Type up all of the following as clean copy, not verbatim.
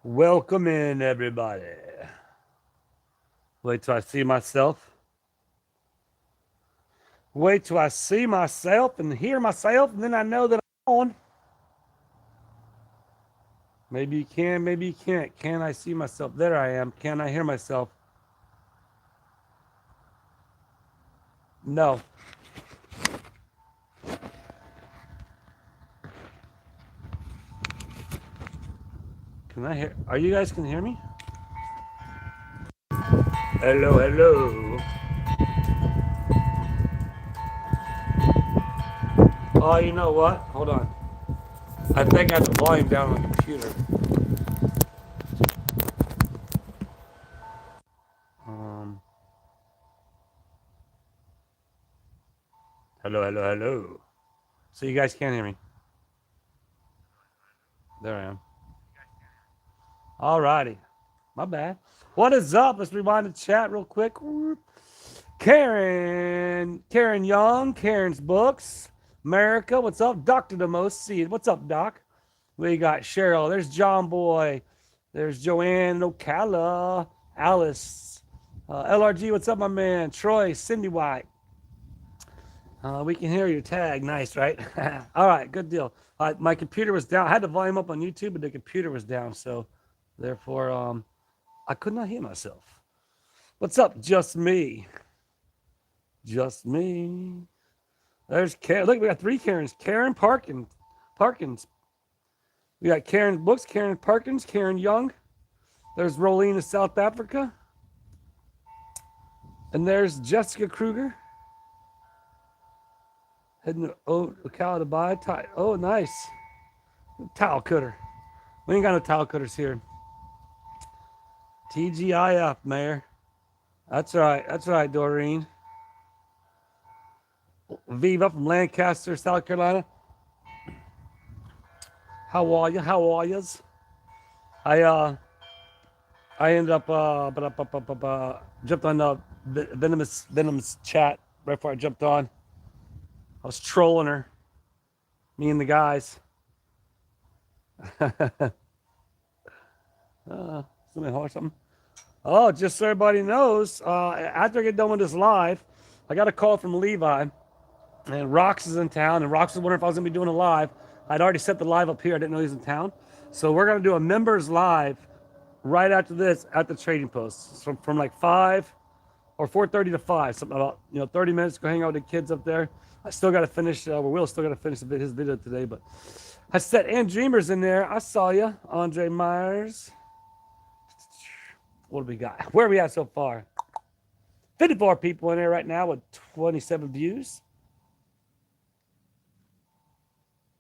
Welcome in, everybody. Wait till I see myself. Wait till I see myself and hear myself, and then I know that I'm on. Maybe you can, maybe you can't. Can I see myself? There I am. Can I hear myself? No. Can I hear? Are you guys can hear me? Hello, hello. Oh, you know what? Hold on. I think I have the volume down on the computer. Um. Hello, hello, hello. So you guys can't hear me. There I am. Alrighty. My bad. What is up? Let's rewind the chat real quick. Karen Young, Karen's Books, America. What's up? Dr. the Most Seed. What's up, Doc? We got Cheryl. There's John Boy. There's Joanne Ocala. Alice. LRG, what's up, my man? Troy, Cindy White. We can hear your tag. Nice, right? All right, good deal. My computer was down. I had the volume up on YouTube, but the computer was down. So, therefore, I could not hear myself. What's up, just me? Just me. There's Karen. Look, we got three Karens. Karen Parkins. We got Karen's Books, Karen Parkins, Karen Young. There's Rolene of South Africa. And there's Jessica Kruger. Heading to Ocala to buy. Oh, nice. Towel cutter. We ain't got no towel cutters here. TGIF, Mayor. That's right. That's right, Doreen. Viva from Lancaster, South Carolina. How are you? How are yous? I ended up jumped on Venom's chat right before I jumped on. I was trolling her, me and the guys. Somebody holler something. Oh, just so everybody knows, after I get done with this live, I got a call from Levi, and Rox is in town, and Rox was wondering if I was gonna be doing a live. I'd already set the live up here. I didn't know he was in town, so we're gonna do a members live right after this at the trading post from like 5 or 4:30 to 5, something about 30 minutes. Go hang out with the kids up there. I still got to finish. Will still got to finish his video today, but I set and Dreamers in there. I saw you, Andre Myers. What do we got? Where are we at so far? 54 people in there right now with 27 views.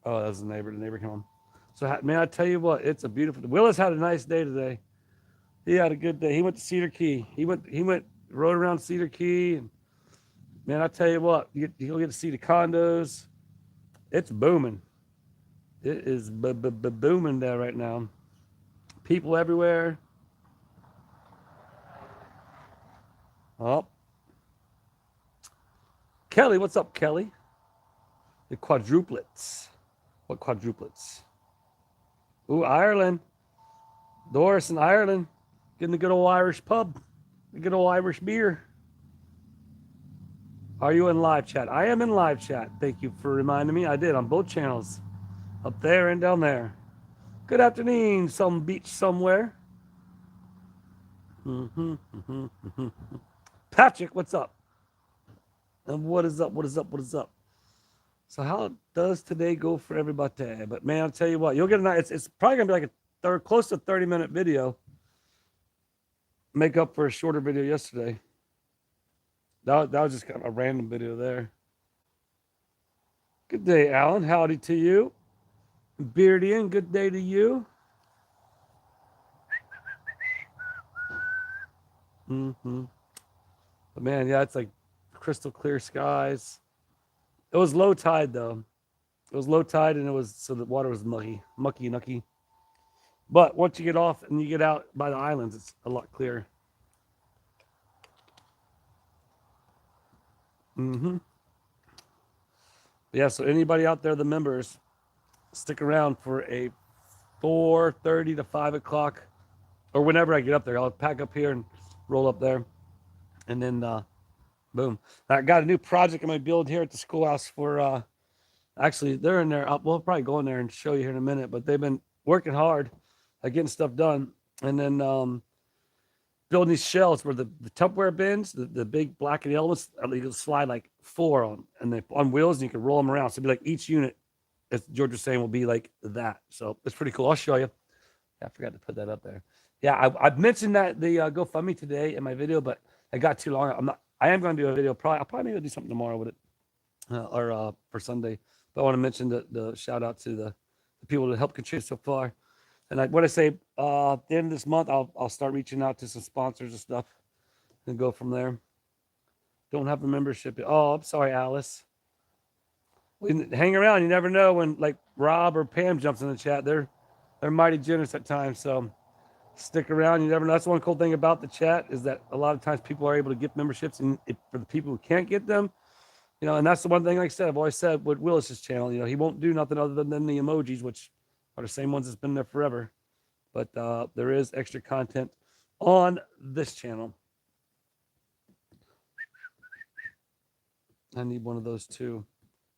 Oh, that's the neighbor. The neighbor came home. So, man, I tell you what, it's a beautiful. Willis had a nice day today. He had a good day. He went to Cedar Key. He went, rode around Cedar Key, and man, I tell you what, you'll get to see the condos. It's booming. It is booming there right now. People everywhere. Oh, Kelly, what's up, Kelly? The quadruplets. What quadruplets? Ooh, Ireland. Doris in Ireland. Getting the good old Irish pub. The good old Irish beer. Are you in live chat? I am in live chat. Thank you for reminding me. I did on both channels. Up there and down there. Good afternoon, some beach somewhere. Patrick, what's up? And what is up? What is up? What is up? So how does today go for everybody? But man, I'll tell you what, you'll get a nice. It's probably gonna be like close to 30-minute video. Make up for a shorter video yesterday. That was just kind of a random video there. Good day, Alan. Howdy to you. Beardian, good day to you. But man, yeah, it's like crystal clear skies. It was low tide though. It was low tide, and so the water was mucky, nucky. But once you get off and you get out by the islands, it's a lot clearer. Yeah, so anybody out there, the members, stick around for a 4:30 to 5 o'clock, or whenever I get up there. I'll pack up here and roll up there, and then boom. I got a new project I'm gonna build here at the schoolhouse for. Actually, they're in there. We'll probably go in there and show you here in a minute. But they've been working hard at getting stuff done, and then building these shells where the Tupperware bins, the big black and yellow ones, you can slide like 4 on, and they on wheels, and you can roll them around. So it'd be like each unit, as George was saying, will be like that. So it's pretty cool. I'll show you. I forgot to put that up there. Yeah, I mentioned that the GoFundMe today in my video, but it got too long. I am going to do a video. I'll probably do something tomorrow with it, or for Sunday. But I want to mention the shout out to the people that helped contribute so far. And what I say, at the end of this month, I'll start reaching out to some sponsors and stuff, and go from there. Don't have a membership. Oh, I'm sorry, Alice. We hang around. You never know when like Rob or Pam jumps in the chat. They're mighty generous at times. So stick around. You never know. That's one cool thing about the chat is that a lot of times people are able to get memberships, and for the people who can't get them, and that's the one thing, like I said, I've always said with Willis's channel, he won't do nothing other than the emojis, which are the same ones that's been there forever. But there is extra content on this channel. I need one of those too.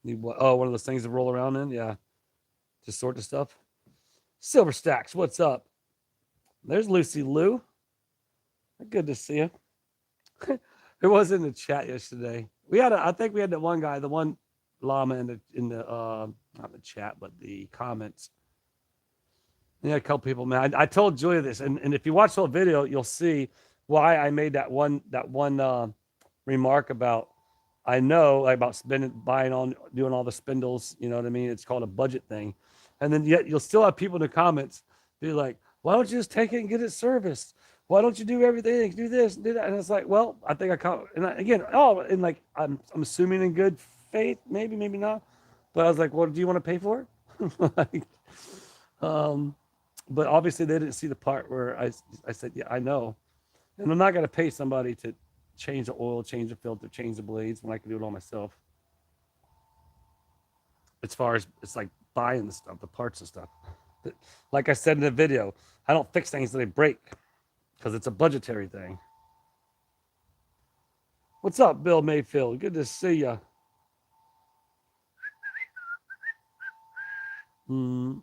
Need what? Oh, one of those things to roll around in. Yeah, to sort the stuff. Silver Stacks, what's up? There's Lucy Lou. Good to see you. It was in the chat yesterday. I think we had that one guy, the one llama in the not the chat, but the comments. Yeah, a couple people, man. I told Julia this, and if you watch the whole video, you'll see why I made that one remark about buying on doing all the spindles. You know what I mean? It's called a budget thing, and then yet you'll still have people in the comments be like, "Why don't you just take it and get it serviced? Why don't you do everything? Do this, do that?" And it's like, well, I think I caught. And I'm assuming in good faith, maybe not, but I was like, well, do you want to pay for it? But obviously they didn't see the part where I said, yeah, I know, and I'm not gonna pay somebody to change the oil, change the filter, change the blades when I can do it all myself. As far as it's like buying the stuff, the parts and stuff. Like I said in the video, I don't fix things till they break, because it's a budgetary thing. What's up, Bill Mayfield? Good to see ya. Dun,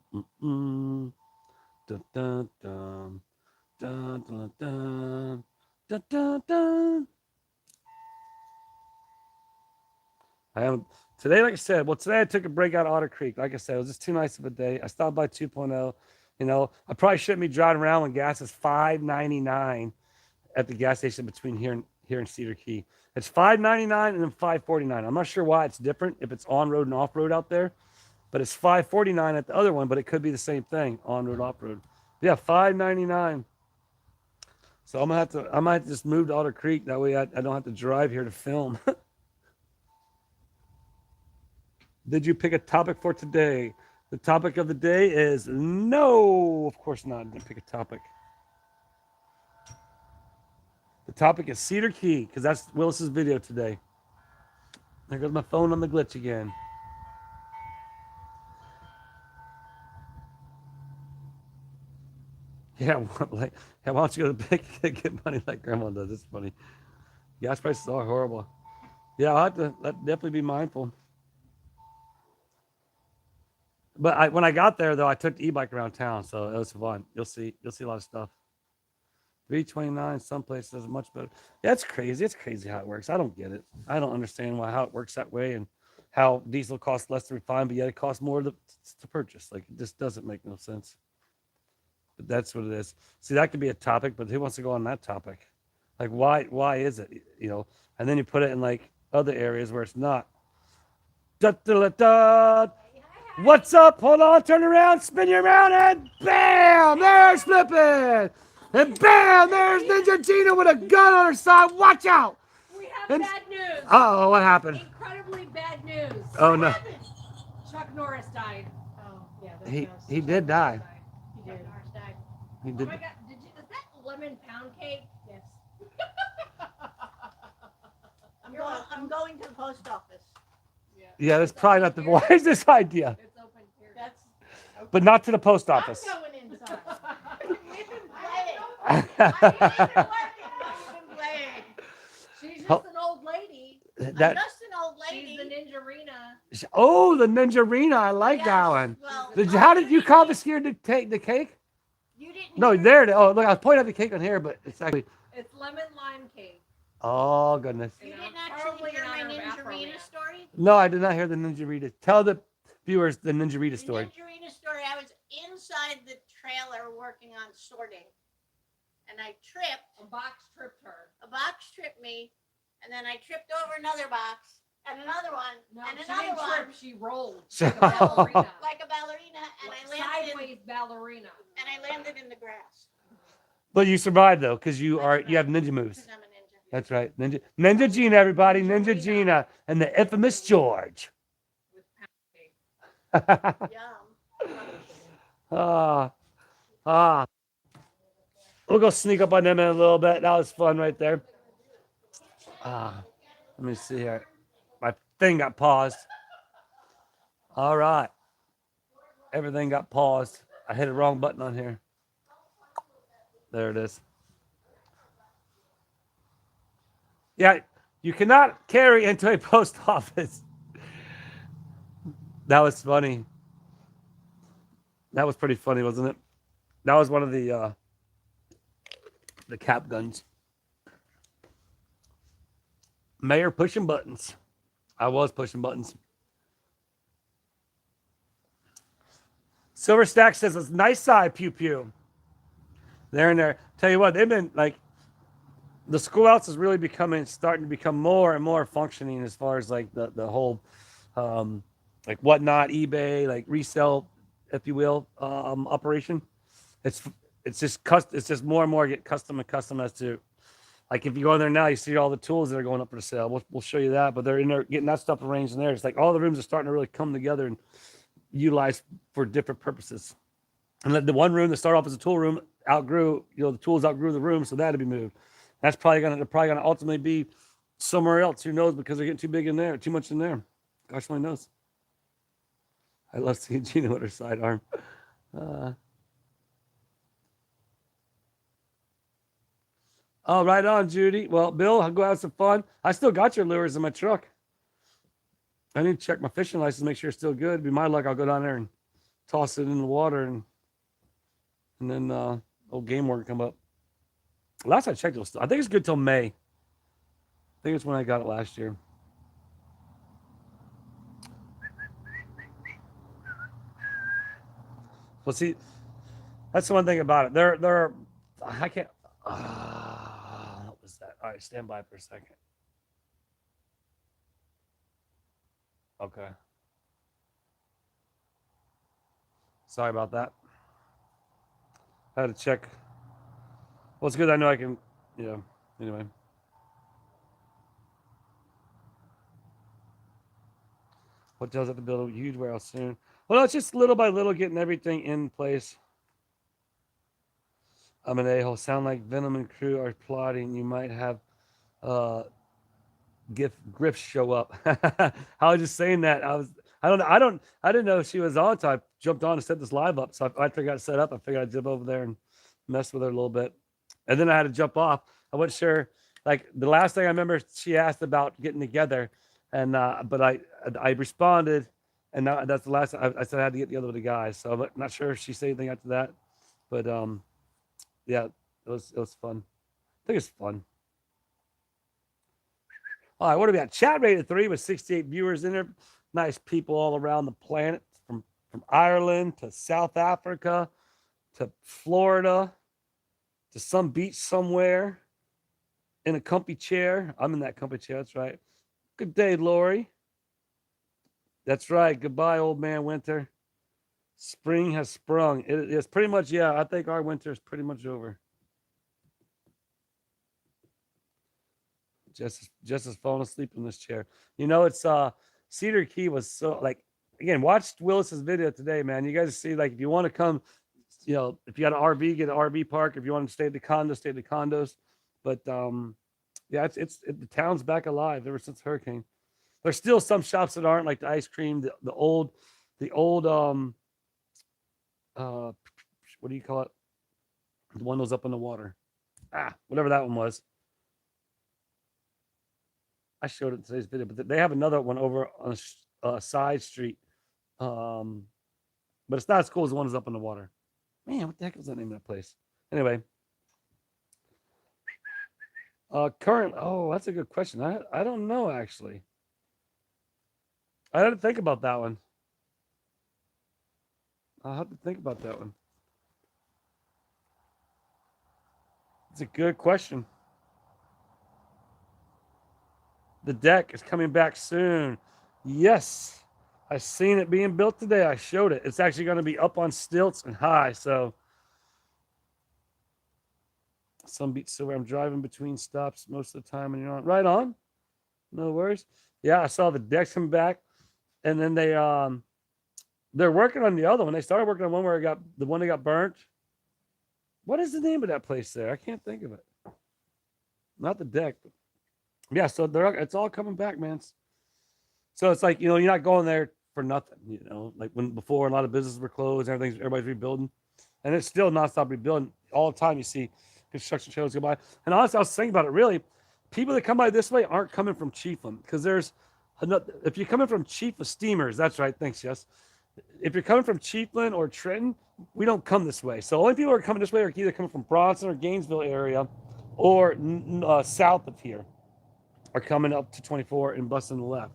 dun, dun. Dun, dun, dun. Dun, dun, dun. Today, like I said, today I took a break out of Otter Creek. Like I said, it was just too nice of a day. I stopped by 2.0. I probably shouldn't be driving around when gas is $5.99 at the gas station between here and Cedar Key. It's $5.99 and then $5.49. I'm not sure why it's different if it's on road and off road out there, but it's $5.49 at the other one. But it could be the same thing, on road, off road. Yeah, $5.99. So I might have to just move to Otter Creek. That way I don't have to drive here to film. Did you pick a topic for today? The topic of the day is no, of course not. I didn't pick a topic. The topic is Cedar Key, because that's Willis's video today. There goes my phone on the glitch again. Yeah, why don't you go to the bank and get money like Grandma does? It's funny. Gas prices are horrible. Yeah, I'll have to definitely be mindful. But when I got there, though, I took the e-bike around town, so it was fun. You'll see a lot of stuff. 329, some places much better. Yeah, it's crazy. It's crazy how it works. I don't get it. I don't understand how it works that way, and how diesel costs less to refine, but yet it costs more to purchase. Like, it just doesn't make no sense. But that's what it is. See, that could be a topic, but who wants to go on that topic? Like, why is it? And then you put it in like other areas where it's not. Da, da, da, da. What's up? Hold on, turn around, spin you around, and bam! There's Flippin'! And bam! There's Ninja Tina with a gun on her side. Watch out! We have bad news. Uh-oh, what happened? Incredibly bad news. Oh, no. Chuck Norris died. Oh, yeah. He did die. He did. Norris died. He did. Oh my God! Is that lemon pound cake? Yes. I'm going to the post office. Yeah, that's probably not the wisest idea. It's open here. That's. But not to the post office. I'm going I ain't even working. What have you been playing? She's Oh. just an old lady. I'm that just an old lady. She's the Ninjarina. oh, the Ninjarina. I like that Yes, one. well, How did you you didn't confiscate the cake? You didn't No, hear there. Oh, look, I was pointing at the cake on here, but it's actually. It's lemon lime cake. Oh goodness. You You know, didn't actually probably hear in my honor of Ninja Afro Rita Man. story? No, I did not hear the Ninjarita. Tell the viewers the Ninjarita The story. Ninja Rita story, I was inside the trailer working on sorting. And I tripped. A box tripped her. A box tripped me. And then I tripped over another box. And another one. No, and she another didn't one. trip. She rolled So- like a ballerina. Like a ballerina. And I landed Sideways ballerina. and I landed in the grass. But you survived though, because you I have survived, ninja moves. Because I'm a ninja. That's right, Ninja Gina, everybody, Ninja Ninjarina. Gina, and the infamous George. With pound cake. Yum. ah. We'll go sneak up on them in a little bit. That was fun right there. Let me see here. My thing got paused. All right. Everything got paused. I hit the wrong button on here. There it is. Yeah, you cannot carry into a post office. That was funny. That was pretty funny, wasn't it? That was one of the cap guns. Mayor pushing buttons. I was pushing buttons. Silver Stack says it's nice side pew pew. They're in there. Tell you what, they've been like the schoolhouse is really starting to become more and more functioning as far as like the whole like whatnot, eBay, like resell, if you will, operation. It's just more and more get custom as to like if you go in there now, you see all the tools that are going up for sale. We'll show you that, but they're in there getting that stuff arranged in there. It's like all the rooms are starting to really come together and utilize for different purposes. And the one room that started off as a tool room the tools outgrew the room, so that had to be moved. They're probably gonna ultimately be somewhere else. Who knows? Because they're getting too big in there, too much in there. Gosh only knows. I love seeing Gina with her sidearm. Oh, right on, Judy. Well, Bill, I'll go have some fun. I still got your lures in my truck. I need to check my fishing license, make sure it's still good. Be my luck, I'll go down there and toss it in the water, and then old game work come up. Last I checked, I think it's good till May. I think it's when I got it last year. Well, see, that's the one thing about it. They're I can't. What was that? All right, stand by for a second. Okay. Sorry about that. I had to check. Well, it's good. I know I can. Yeah. Anyway. Hotels have to build a huge warehouse soon. Well, it's just little by little getting everything in place. I'm an a-hole. Sound like Venom and crew are plotting. You might have Griff show up. I was just saying that. I didn't know she was on, so I jumped on and set this live up. So after I got set up, I figured I'd jump over there and mess with her a little bit. And then I had to jump off. I wasn't sure. Like the last thing I remember, she asked about getting together, and but I responded, and that's the last. I said I had to get together with the guys. So I'm not sure if she said anything after that, but yeah, it was fun. I think it's fun. All right, what do we got? Chat rated 3 with 68 viewers in there. Nice people all around the planet, from Ireland to South Africa to Florida to some beach somewhere in a comfy chair. I'm in that comfy chair. That's right. Good day, Lori. That's right. Goodbye, old man winter. Spring has sprung. It's pretty much, yeah, I think our winter is pretty much over. Just as falling asleep in this chair. You know, it's Cedar Key was so like again, watch Willis's video today, man. You guys see, like, if you want to come, you know, if you got an RV, get an RV park. If you want to stay at the condos, stay at the condos. But yeah, the town's back alive ever since hurricane. There's still some shops that aren't, like the ice cream, the old what do you call it? The one that was up in the water. Whatever that one was. I showed it in today's video, but they have another one over on a side street. But it's not as cool as the one that's up in the water. Man, what the heck was the name of that place? Anyway. Current. Oh, that's a good question. I don't know, actually. I had to think about that one. I'll have to think about that one. It's a good question. The deck is coming back soon. Yes. I seen it being built today. I showed it. It's actually going to be up on stilts and high. So some beach silver. I'm driving between stops most of the time, and you're on. Right on. No worries. Yeah, I saw the decks come back, and then they're working on the other one. They started working on one where the one that got burnt. What is the name of that place there? I can't think of it. Not the deck. But yeah, so it's all coming back, man. So it's like, you're not going there for nothing, like when before a lot of businesses were closed, everybody's rebuilding, and it's still nonstop rebuilding. All the time you see construction trailers go by. And honestly, I was thinking about it, really, people that come by this way aren't coming from Chiefland, because if you're coming from Chiefland steamers, that's right, thanks, yes. If you're coming from Chiefland or Trenton, we don't come this way. So only people who are coming this way are either coming from Bronson or Gainesville area, or south of here, are coming up to 24 and busting the left.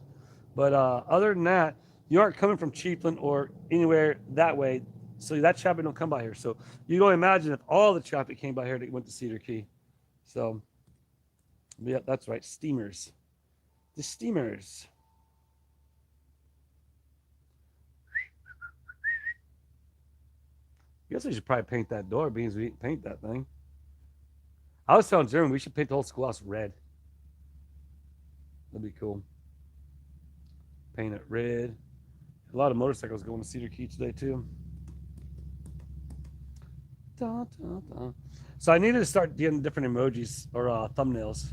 But other than that, you aren't coming from Chiefland or anywhere that way. So that traffic don't come by here. So you can only imagine if all the traffic came by here that went to Cedar Key. So, yeah, that's right. Steamers. The steamers. I guess we should probably paint that door, beans. We didn't paint that thing. I was telling Jeremy we should paint the whole schoolhouse red. That'd be cool. Paint it red. A lot of motorcycles going to Cedar Key today too. Da, da, da. So I needed to start getting different emojis or thumbnails,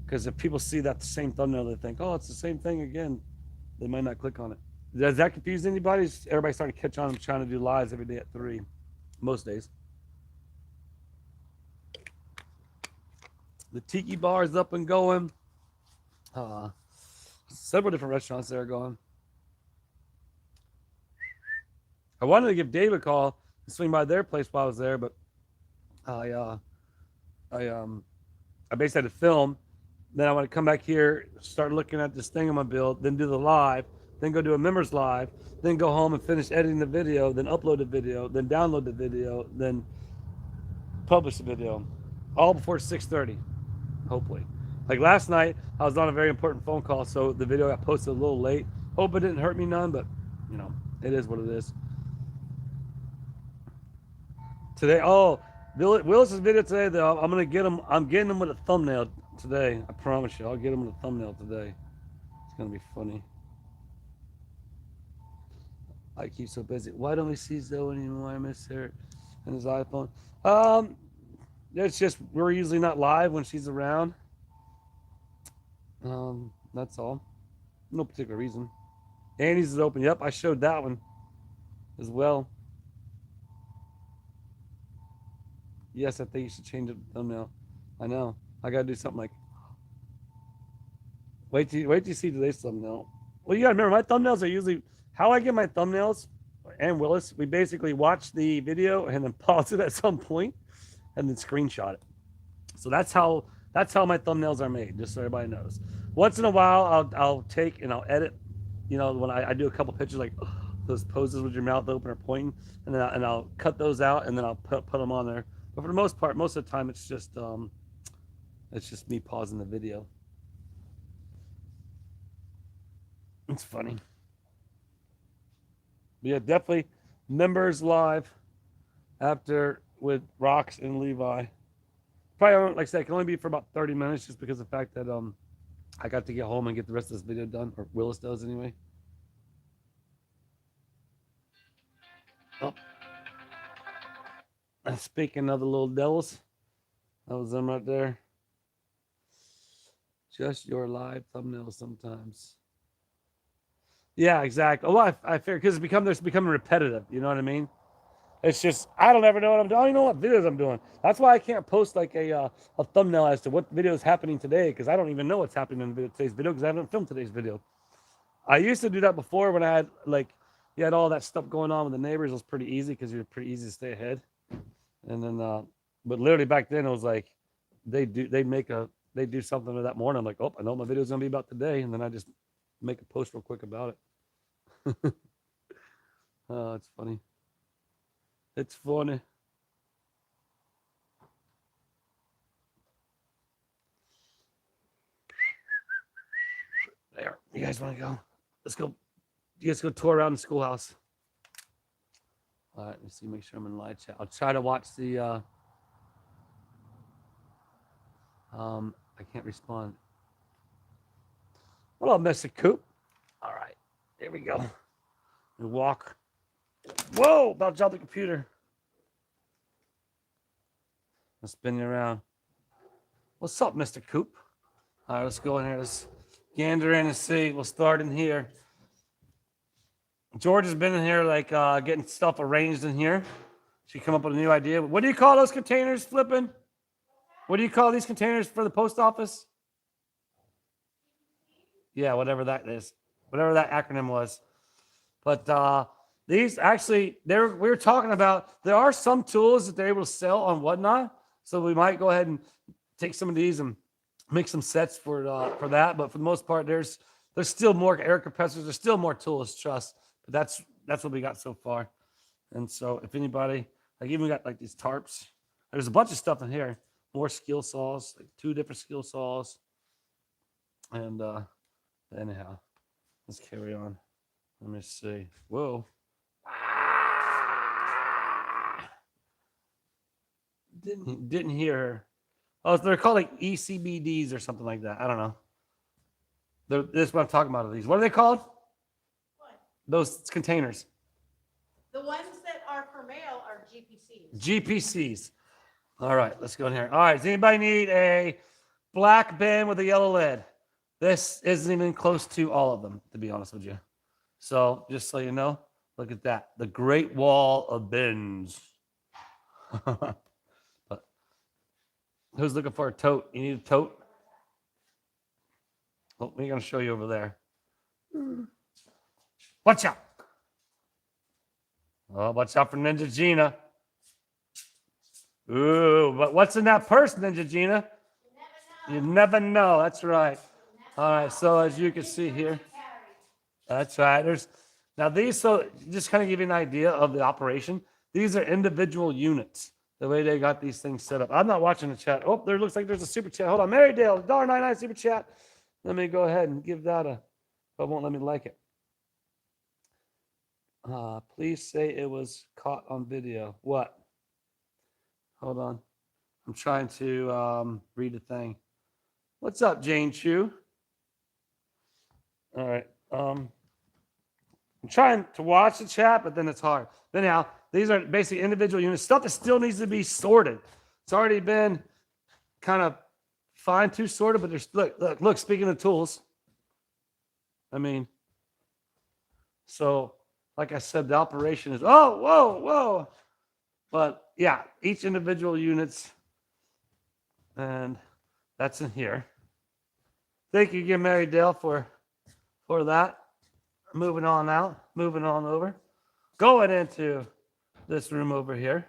because if people see that the same thumbnail, they think, oh, it's the same thing again. They might not click on it. Does that confuse anybody? Everybody's starting to catch on. I'm trying to do lives every day at 3, most days. The Tiki Bar is up and going. Several different restaurants there are going. I wanted to give Dave a call and swing by their place while I was there, but I basically had to film. Then I want to come back here, start looking at this thing on my build, then do the live, then go do a members live, then go home and finish editing the video, then upload the video, then download the video, then publish the video, all before 6:30, hopefully. Like last night, I was on a very important phone call, so the video got posted a little late. Hope it didn't hurt me none, but it is what it is. Today, Willis's video today, though, I'm getting him with a thumbnail today. I promise you, I'll get him with a thumbnail today. It's gonna be funny. I keep so busy. Why don't we see Zoe anymore? I miss her and his iPhone. It's just we're usually not live when she's around. That's all. No particular reason. Annie's is open. Yep, I showed that one as well. Yes, I think you should change the thumbnail. I know. I gotta do something like. Wait till you see today's thumbnail. Well, you gotta remember, my thumbnails are usually how I get my thumbnails. And Willis, we basically watch the video and then pause it at some point, and then screenshot it. So that's how my thumbnails are made. Just so everybody knows. Once in a while, I'll take and I'll edit. When I do a couple pictures like those poses with your mouth open or pointing, and then I'll cut those out and then I'll put them on there. But for the most part, most of the time, it's just me pausing the video. It's funny. But yeah, definitely members live after with Rox and Levi. Probably, like I said, it can only be for about 30 minutes just because of the fact that I got to get home and get the rest of this video done, or Willis does anyway. Oh. Speaking of the little devils, that was them right there. Just your live thumbnail sometimes. Yeah, exactly. Oh, I figure because it's becoming repetitive. You know what I mean? It's just I don't ever know what I'm doing. I don't even know what videos I'm doing. That's why I can't post like a thumbnail as to what video is happening today because I don't even know what's happening in today's video because I haven't filmed today's video. I used to do that before when I had like you had all that stuff going on with the neighbors. It was pretty easy because you're pretty easy to stay ahead. And then, but literally back then it was like they do something that morning. I'm like, oh, I know what my video's gonna be about today, and then I just make a post real quick about it. Oh, it's funny. It's funny. There. You guys want to go? Let's go. You guys go tour around the schoolhouse. All right. Let me see. Make sure I'm in live chat. I'll try to watch the. I can't respond. What up, Mr. Coop? All right. There we go. We walk. Whoa! About to drop the computer. I'll spin you around. What's up, Mr. Coop? All right, let's go in here. Let's gander in and see. We'll start in here. George has been in here, like getting stuff arranged in here. She come up with a new idea. What do you call those containers, Flippin'? What do you call these containers for the post office? Yeah, whatever that is, whatever that acronym was. But these actually, we were talking about. There are some tools that they're able to sell on Whatnot, so we might go ahead and take some of these and make some sets for that. But for the most part, there's still more air compressors. There's still more tools, trust. But that's what we got so far. And so if anybody, like even got like these tarps. There's a bunch of stuff in here. More skill saws, like 2 different skill saws. And anyhow, let's carry on. Let me see. Whoa. Didn't hear her. Oh, they're called like ECBDs or something like that. I don't know. This is what I'm talking about. These. What are they called? What? Those containers. The ones that are for mail are GPCs. GPCs. All right, let's go in here. All right, does anybody need a black bin with a yellow lid? This isn't even close to all of them, to be honest with you. So just so you know, look at that. The Great Wall of Bins. But who's looking for a tote? You need a tote? Oh, we're going to show you over there. Watch out. Oh, watch out for Ninja Gina. Ooh, but what's in that purse, Ninja Gina? You never know. That's right. All right, so as you can see here, that's right. There's now these, so just kind of give you an idea of the operation. These are individual units, the way they got these things set up. I'm not watching the chat. Oh, there looks like there's a super chat. Hold on, Marydale, $1.99 super chat. Let me go ahead and give that a, but won't let me like it. Please say it was caught on video. What? Hold on. I'm trying to read the thing. What's up, Jane Chu? All right. I'm trying to watch the chat, but then it's hard. Anyhow, these are basically individual units, stuff that still needs to be sorted. It's already been kind of fine-tuned sorted, but there's look, speaking of tools, I mean, so like I said, the operation is whoa. But yeah, each individual units, and that's in here. Thank you again, Mary Dale, for that. Moving on over. Going into this room over here.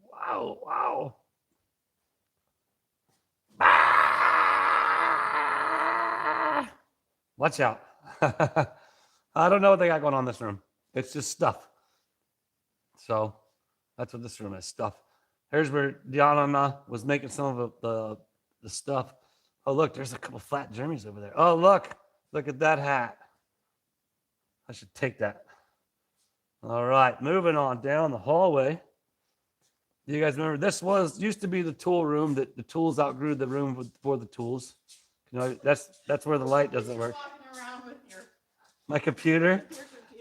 Wow. Watch out. I don't know what they got going on in this room. It's just stuff. So that's what this room is, stuff. Here's where Diana was making some of the stuff. Oh, look, there's a couple flat Jeremys over there. Oh, look at that hat. I should take that. All right, moving on down the hallway. You guys remember this used to be the tool room that the tools outgrew the room for the tools. You know, that's where the light doesn't work. Walking around with My computer.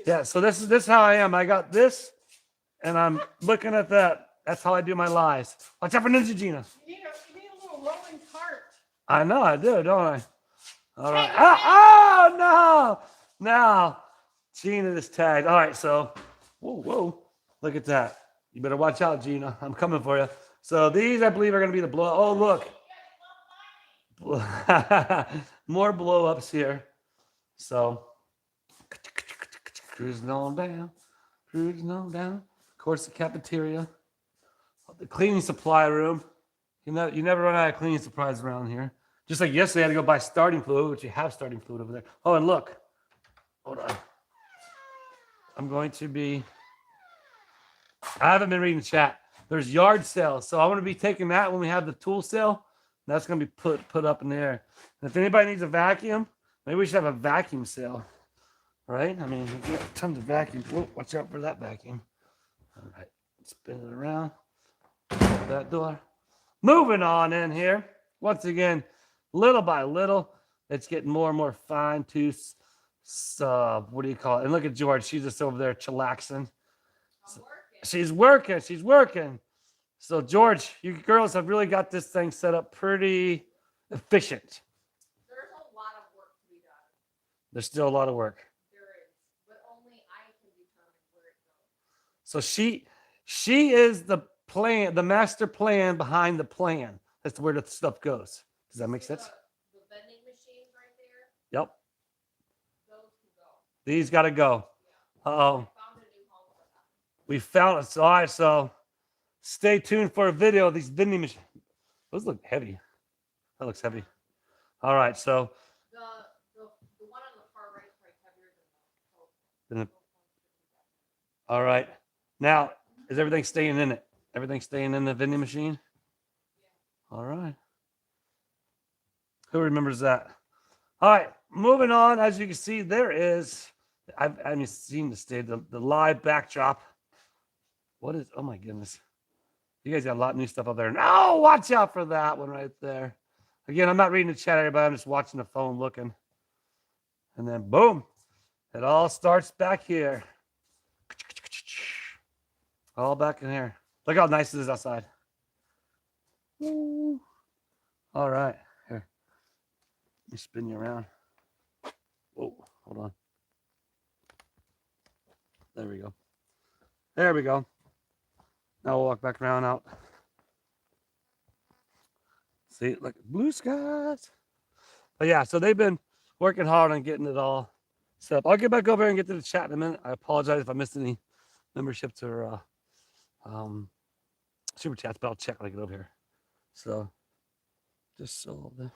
Yeah, so this is how I am. I got this, and I'm looking at that. That's how I do my lies. Watch out for Ninja Gina. You need a little rolling cart. I know I do, don't I? All right. Oh, no. Gina is tagged. All right, so, whoa. Look at that. You better watch out, Gina. I'm coming for you. So these, I believe, are going to be the blow. Oh, look. More blow ups here. So cruising on down. Cruising on down. Of course, the cafeteria. The cleaning supply room. You never run out of cleaning supplies around here. Just like yesterday, I had to go buy starting fluid, which you have starting fluid over there. Oh, and look. Hold on. I'm going to be. I haven't been reading the chat. There's yard sales, so I'm going to be taking that when we have the tool sale. That's going to be put up in there. And if anybody needs a vacuum, maybe we should have a vacuum sale, right? I mean, we got tons of vacuums. Whoa, watch out for that vacuum. All right, spin it around. Open that door. Moving on in here. Once again, little by little, it's getting more and more fine tooth. What do you call it? And look at George. She's just over there chillaxing. She's working. She's working. So, George, you girls have really got this thing set up pretty efficient. There's a lot of work to be done. There's still a lot of work. There is, but only I can determine where it goes. So she is the plan, the master plan behind the plan. That's where the stuff goes. Does that make sense? The vending machines right there. Yep. Those can go. These got to go. Yeah. Uh-oh. I found a new home for them. We found it. All right, so stay tuned for a video of these vending machines. Those look heavy. That looks heavy. All right, so The one on the far right is probably heavier than the. all right. Now, is everything staying in it? Everything staying in the vending machine? All right. Who remembers that? All right, moving on. As you can see, there is, I haven't seen this day, the live backdrop. What is, oh my goodness. You guys got a lot of new stuff up there. No, watch out for that one right there. Again, I'm not reading the chat, everybody. I'm just watching the phone looking. And then boom, it all starts back here. All back in here. Look how nice it is outside. Woo. All right. Here. Let me spin you around. Whoa, hold on. There we go. There we go. Now we'll walk back around out. See, look, blue skies. But yeah, so they've been working hard on getting it all set up. I'll get back over here and get to the chat in a minute. I apologize if I missed any memberships or super chats, but I'll check when I get over here. So, just so the.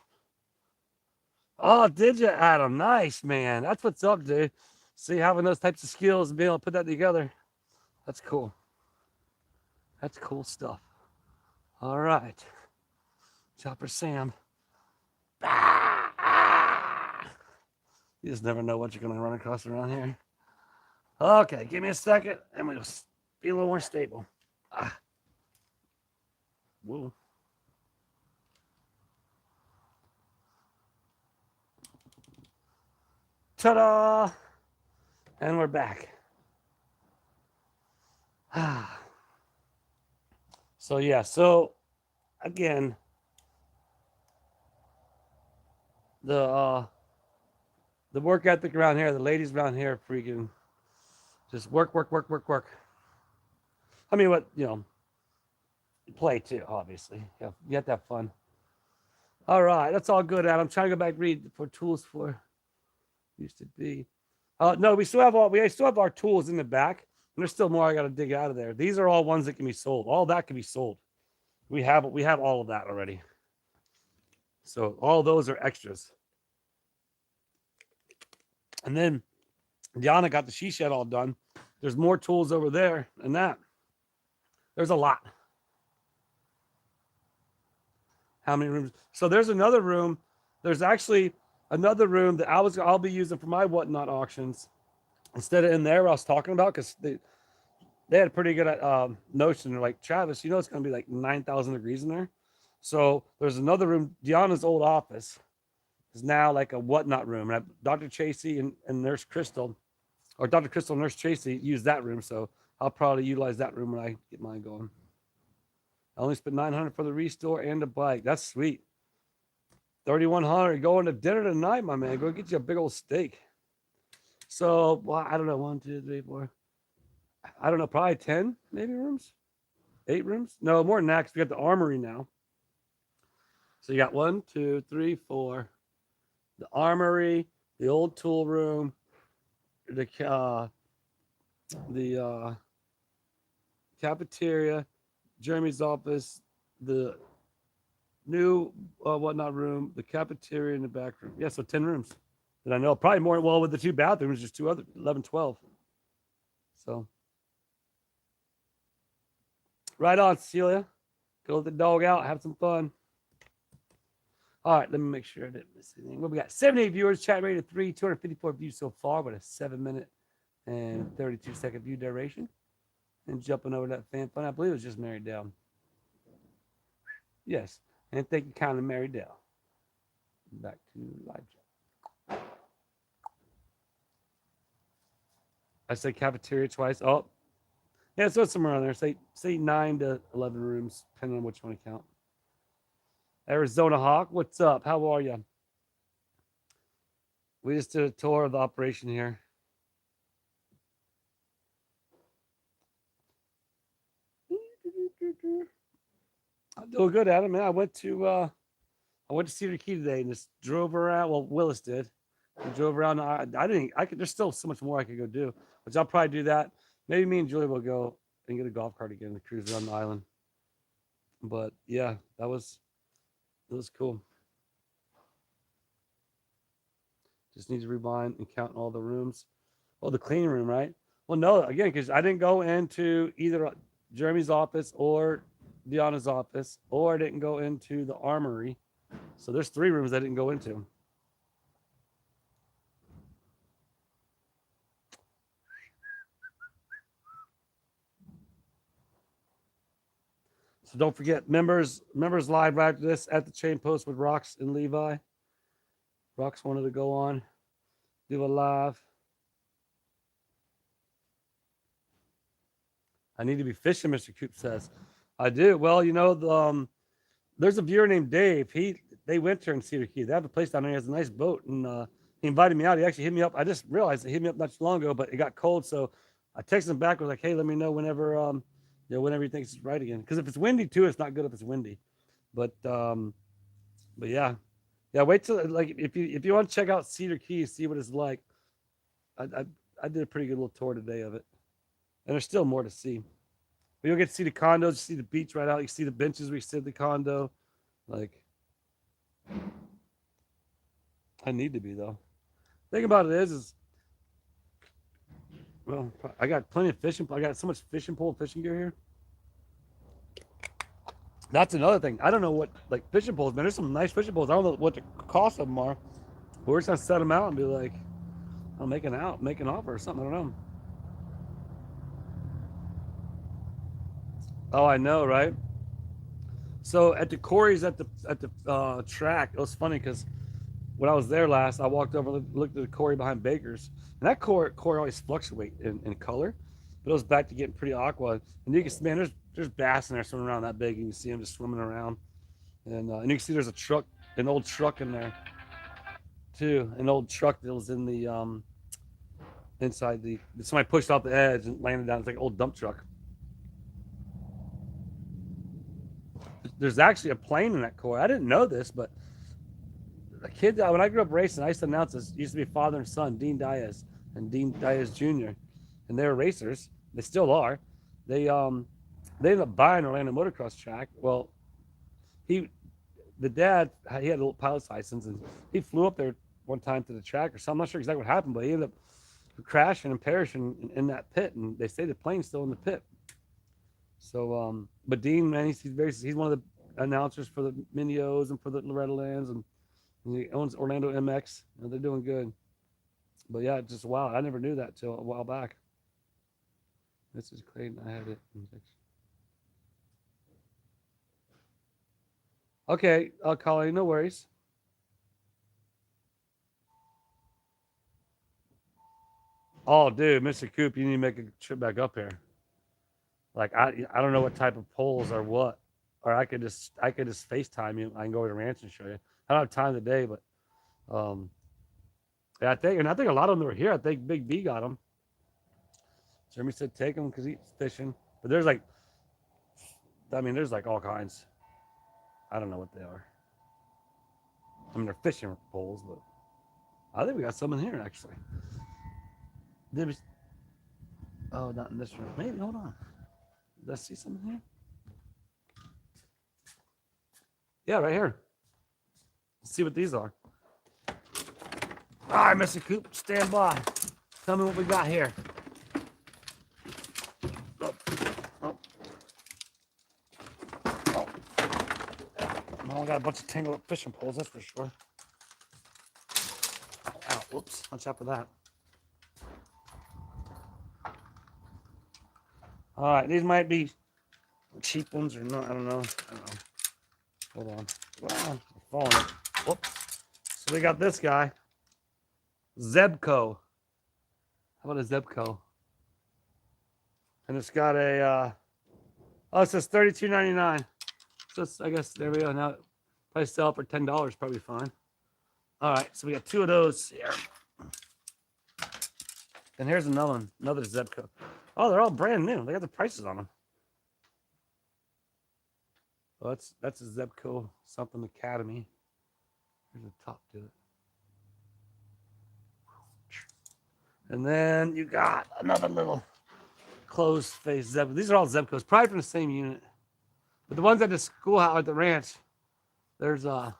Oh, did you, Adam? Nice, man. That's what's up, dude. See, having those types of skills and being able to put that together, that's cool. That's cool stuff. All right. Chopper Sam. You just never know what you're going to run across around here. Okay, give me a second and we'll be a little more stable. Whoa. Ta-da! And we're back. So yeah, so again, the work ethic around here, the ladies around here freaking just work. I mean, what, you know, play too, obviously. Yeah, you have to have fun. All right, that's all good, Adam. I'm trying to go back and read for tools for used to be. No, we still have our tools in the back. And there's still more I got to dig out of there. These are all ones that can be sold. All that can be sold. We have all of that already. So all those are extras. And then Diana got the she shed all done. There's more tools over there and that. There's a lot. How many rooms? So there's another room. There's actually another room that I'll be using for my whatnot auctions. Instead of in there, I was talking about, because they had a pretty good notion. They're like, Travis, you know it's going to be like 9,000 degrees in there. So there's another room. Deanna's old office is now like a whatnot room. And Dr. Tracy and Nurse Crystal, or Dr. Crystal and Nurse Tracy, use that room. So I'll probably utilize that room when I get mine going. I only spent $900 for the restore and the bike. That's sweet. $3,100 going to dinner tonight, my man. Go get you a big old steak. So, well, I don't know, 1, 2, 3, 4. I don't know, probably 10 maybe rooms. 8 rooms? No, more than that, 'cause we got the armory now. So you got 1, 2, 3, 4. The armory, the old tool room, the cafeteria, Jeremy's office, the new whatnot room, the cafeteria, and the back room. Yeah, so 10 rooms. And I know probably more, well, with the 2 bathrooms, just 2 other, 11, 12. So, right on, Celia. Go let the dog out, have some fun. All right, let me make sure I didn't miss anything. Well, we got 78 viewers, chat rate of 3, 254 views so far, with a 7-minute and 32-second view duration. And jumping over that fan fun, I believe it was just Mary Dell. Yes, and thank you, kind of Mary Dell. Back to live chat. I said cafeteria twice. Oh, yeah, so it's somewhere on there. Say 9 to 11 rooms, depending on which one to count. Arizona Hawk, what's up? How are you? We just did a tour of the operation here. I'm doing good, Adam. Man, I went to Cedar Key today and just drove around. Well, Willis did. We drove around. I didn't. I could. There's still so much more I could go do, which I'll probably do that. Maybe me and Julie will go and get a golf cart again and cruise around the island. But yeah, it was cool. Just need to rewind and count all the rooms. Oh, the cleaning room, right? Well, no, again, because I didn't go into either Jeremy's office or Deanna's office, or I didn't go into the armory. So there's 3 rooms I didn't go into. So don't forget, members live right after this at the Chain Post with Rox and Levi. Rox wanted to go on, do a live. I need to be fishing, Mr. Coop says. I do. Well, you know, there's a viewer named Dave. They winter in Cedar Key. They have a place down there. He has a nice boat, and he invited me out. He actually hit me up. I just realized he hit me up not too long ago, but it got cold, so I texted him back. I was like, "Hey, let me know whenever whenever he thinks it's right again. Because if it's windy too, it's not good if it's windy. But yeah, Wait till like if you want to check out Cedar Key, see what it's like. I did a pretty good little tour today of it, and there's still more to see. But you'll get to see the condos, see the beach right out. You see the benches where you sit in the condo. Like, I need to be though. Thing about it is well, I got plenty of fishing. I got so much fishing pole, fishing gear here. That's another thing. I don't know what like fishing poles, man. There's some nice fishing poles. I don't know what the cost of them are. But we're just gonna set them out and be like, I'll make an offer or something. I don't know. Oh, I know, right? So at the quarries at the track, it was funny because when I was there last, I walked over and looked at the quarry behind Baker's, and that quarry always fluctuate in color, but it was back to getting pretty aqua. And you can see, man, there's bass in there swimming around that big, and you can see them just swimming around, and you can see there's an old truck in there too, an old truck that was in the inside the somebody pushed off the edge and landed down. It's like an old dump truck. There's actually a plane in that quarry. I didn't know this, but a kid when I grew up racing, I used to announce this. It used to be father and son, Dean Diaz and Dean Diaz Jr. And they were racers. They still are. They ended up buying Orlando motocross track. Well, the dad he had a little pilot's license and he flew up there one time to the track or something. I'm not sure exactly what happened, but he ended up crashing and perishing in that pit. And they say the plane's still in the pit. So, but Dean, man, he's one of the announcers for the Minios and for the Loretta Lands, and he owns Orlando MX, and they're doing good. But yeah, just wow, I never knew that till a while back. This is Clayton. I had it. Okay, Colleen, no worries. Oh, dude, Mr. Coop, you need to make a trip back up here. Like I don't know what type of poles or what, or I could just FaceTime you. I can go over to the ranch and show you. I don't have time today, but yeah, I think a lot of them were here. I think Big B got them. Jeremy said take them because he's fishing, but there's like I mean, there's like all kinds. I don't know what they are. I mean, they're fishing poles, but I think we got some in here actually. Did we? Oh, not in this room. Maybe. Hold on. Did I see something here? Yeah, right here. Let's see what these are. All right, Mr. Coop, stand by. Tell me what we got here. Oh, oh. Oh. Well, I got a bunch of tangled up fishing poles, that's for sure. Ow, whoops, watch out for that. All right, these might be cheap ones or not, I don't know. Hold on. Wow, I'm falling. Whoops. So we got this guy. Zebco. How about a Zebco? And it's got a, oh, it says $32.99. So I guess there we go. Now, probably sell for $10, probably fine. All right, so we got 2 of those here. And here's another one, another Zebco. Oh, they're all brand new. They got the prices on them. Well, that's a Zebco something Academy. Here's the top to it. And then you got another little closed face Zebco. These are all Zebcos, probably from the same unit. But the ones at the schoolhouse at the ranch, there's like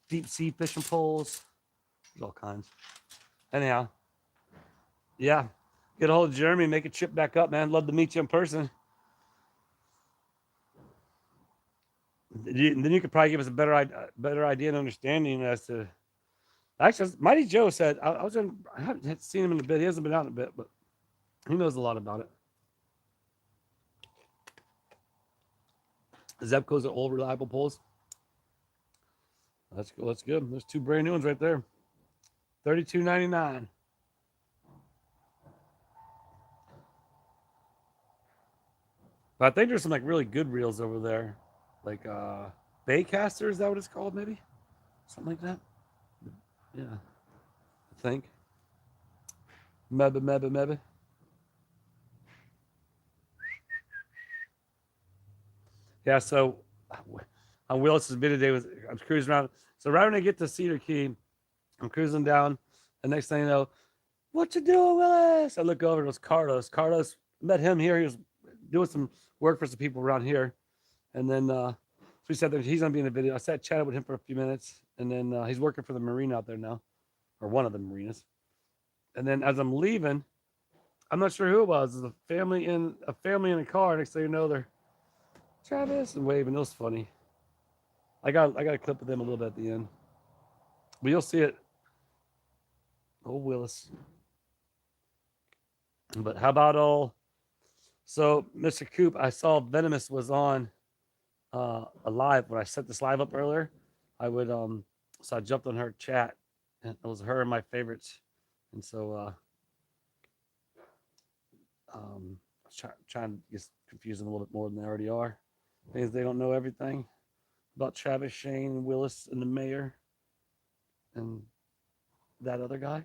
deep sea fishing poles. There's all kinds. Anyhow, yeah. Get a hold of Jeremy, make a trip back up, man. Love to meet you in person. Then you could probably give us a better idea and understanding as to. Actually, Mighty Joe said I haven't seen him in a bit. He hasn't been out in a bit, but he knows a lot about it. Zebcos are old reliable poles. That's good. That's good. There's 2 brand new ones right there. $32.99. But I think there's some like really good reels over there, like Baycaster. Is that what it's called? Maybe something like that. Yeah, I think. Maybe. Yeah. So on Willis's bid today I'm cruising around. So right when I get to Cedar Key, I'm cruising down. The next thing you know, what you doing, Willis? I look over, it was Carlos. Carlos, met him here. He was doing some work for some people around here. And then so we said that he's going to be in the video. I sat chatted with him for a few minutes. And then he's working for the marina out there now, or one of the marinas. And then as I'm leaving, I'm not sure who it was. It was a family in a car. Next thing you know, they're Travis and waving. It was funny. I got a clip of them a little bit at the end. But you'll see it. Oh, Willis. But how about all? So, Mr. Coop, I saw Venomous was on a live when I set this live up earlier. So I jumped on her chat, and it was her and my favorites, and so I was trying to just confuse them a little bit more than they already are. Things they don't know everything about Travis, Shane, Willis, and the mayor, and that other guy.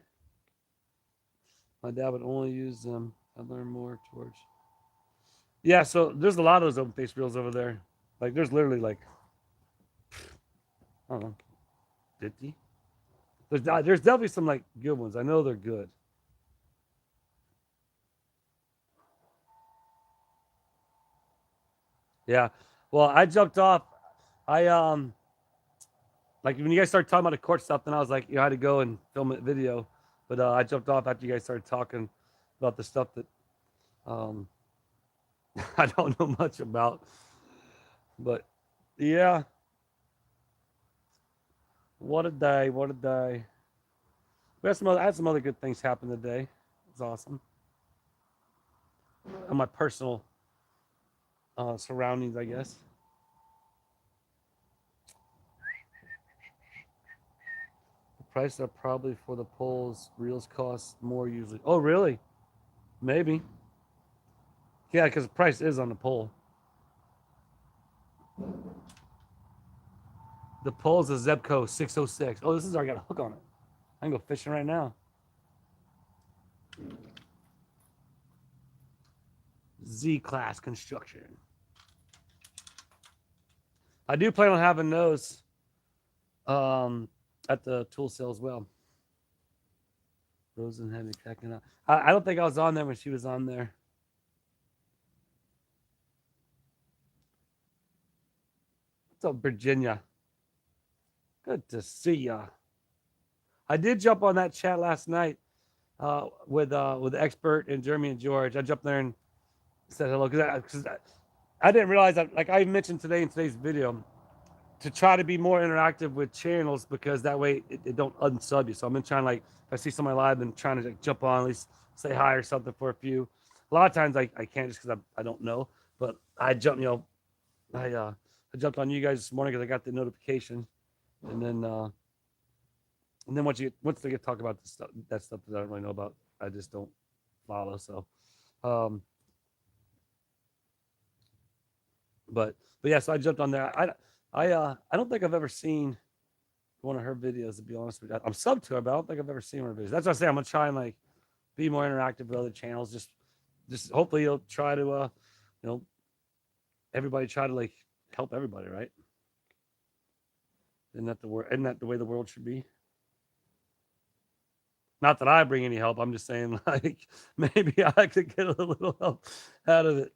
My dad would only use them. I learned more towards. Yeah, so there's a lot of those open face reels over there. Like there's literally like, I don't know, 50. There's definitely some like good ones. I know they're good. Yeah. Well, I jumped off. I like when you guys started talking about the court stuff, then I was like, I had to go and film a video. But I jumped off after you guys started talking about the stuff that I don't know much about. But yeah. What a day. What a day. I had some other good things happen today. It was awesome. And my personal surroundings, I guess. The prices are probably for the poles. Reels cost more usually. Oh, really? Maybe. Yeah, because the price is on the pole. The pole is a Zebco 606. Oh, this is already got a hook on it. I can go fishing right now. Z-Class Construction. I do plan on having those at the tool sale as well. Rosen had me checking out. I don't think I was on there when she was on there. What's up, Virginia? Good to see ya. I did jump on that chat last night with Expert and Jeremy and George. I jumped there and said hello because I didn't realize that, like I mentioned today in today's video, to try to be more interactive with channels because that way it don't unsub you. So I've been trying, like, if I see somebody live, then trying to like, jump on, at least say hi or something for a few. A lot of times I can't just because I don't know. But I jumped, I jumped on you guys this morning because I got the notification, and then once they get talk about this stuff, that stuff that I don't really know about, I just don't follow. So, but yeah, so I jumped on there. I don't think I've ever seen one of her videos, to be honest with you. I'm subbed to her, but I don't think I've ever seen one of her videos. That's what I say. I'm gonna try and like be more interactive with other channels. Just hopefully you'll try to everybody try to like help everybody, right? Isn't that the way the world should be? Not that I bring any help. I'm just saying, like, maybe I could get a little help out of it.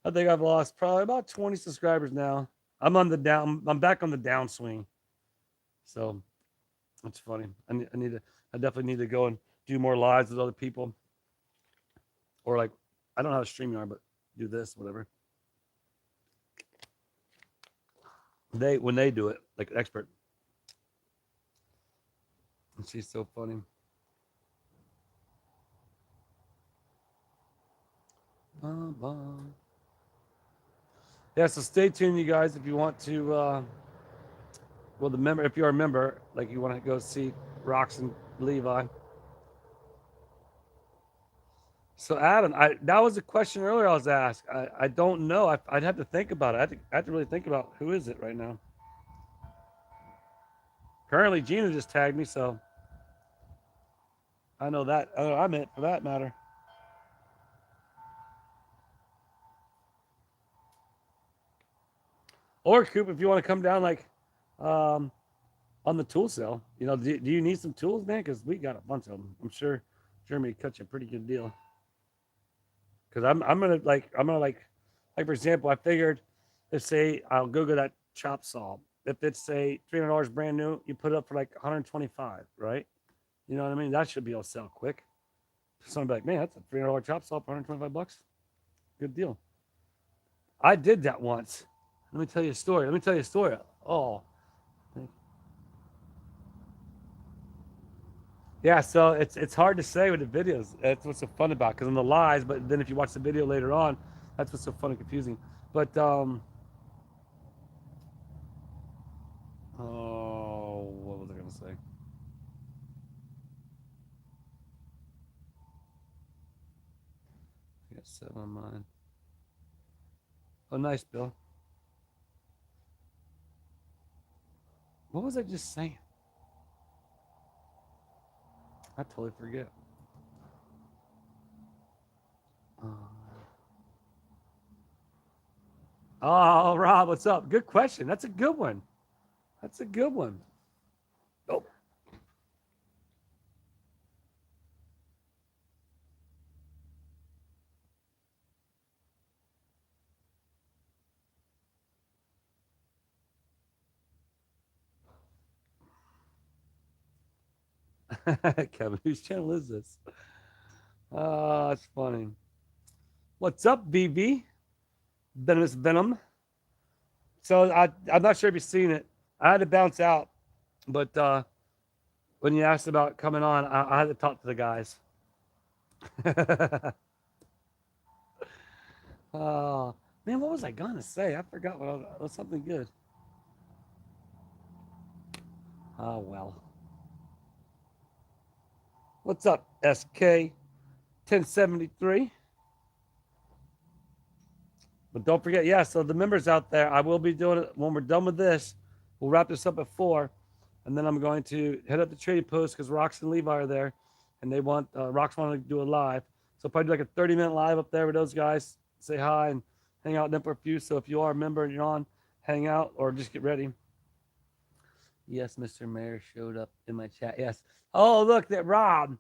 I think I've lost probably about 20 subscribers now. I'm back on the downswing. So it's funny. I definitely need to go and do more lives with other people. Or like, I don't know how to StreamYard, but do this, whatever. When they do it, like an expert. And she's so funny. Yeah, so stay tuned, you guys, if you want to if you're a member, like you want to go see Rox and Levi. So Adam, that was a question earlier I was asked. I don't know. I'd have to think about it. I have to really think about who is it right now. Currently, Gina just tagged me, so I know that. I'm it for that matter. Or Coop, if you want to come down, like, on the tool sale, do you need some tools, man? Because we got a bunch of them. I'm sure Jeremy cut you a pretty good deal. Because I'm gonna for example, I figured, let's say I'll go get that chop saw. If it's say $300 brand new, you put it up for like 125, right? You know what I mean? That should be able to sell quick. Somebody be like, man, that's a $300 chop saw for 125 bucks. Good deal. I did that once. Let me tell you a story. Oh. Yeah, so it's hard to say with the videos. That's what's so fun about, because on the lives, but then if you watch the video later on, that's what's so fun and confusing. But what was I gonna say? I got 7 on mine. Oh, nice, Bill. What was I just saying? I totally forget. Oh, Rob, what's up? Good question. That's a good one. Oh. Kevin, whose channel is this? Oh, it's funny. What's up, BB? Venomous Venom. So I'm not sure if you've seen it. I had to bounce out, but when you asked about coming on, I had to talk to the guys. Oh, man, what was I gonna say? I forgot what was something good. Oh, well. What's up, SK 1073? But don't forget, yeah, so the members out there, I will be doing it when we're done with this. We'll wrap this up at 4, and then I'm going to head up to Trading Post because Rox and Levi are there, and they want Rox wanted to do a live. So probably do like a 30-minute live up there with those guys, say hi and hang out in for a few. So if you are a member and you're on, hang out or just get ready. Yes, Mr. Mayor showed up in my chat. Yes. Oh, look, that Rob,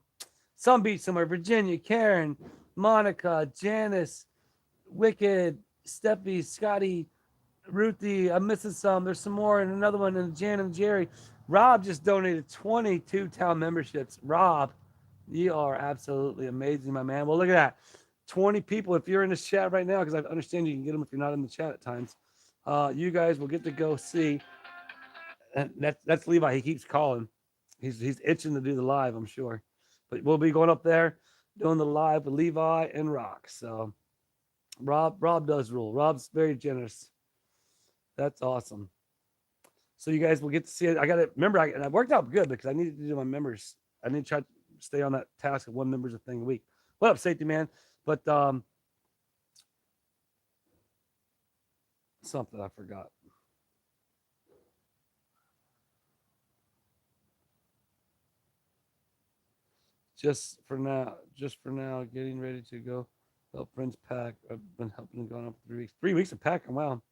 some beach somewhere, Virginia, Karen, Monica, Janice, Wicked, Steffi, Scotty, Ruthie. I'm missing some. There's some more, and another one, and Jan and Jerry. Rob just donated 22 town memberships. Rob, you are absolutely amazing, my man. Well, look at that. 20 people. If you're in this chat right now, because I understand you can get them if you're not in the chat at times, you guys will get to go see. And that's Levi. He keeps calling. He's itching to do the live, I'm sure. But we'll be going up there doing the live with Levi and Rock. So Rob does rule. Rob's very generous. That's awesome. So you guys will get to see it. I got to remember, I worked out good because I needed to do my members. I need to try to stay on that task of one member's a thing a week. What up, safety man? But something I forgot. Just for now, getting ready to go help friends pack. I've been helping them going up 3 weeks. 3 weeks of packing. Wow.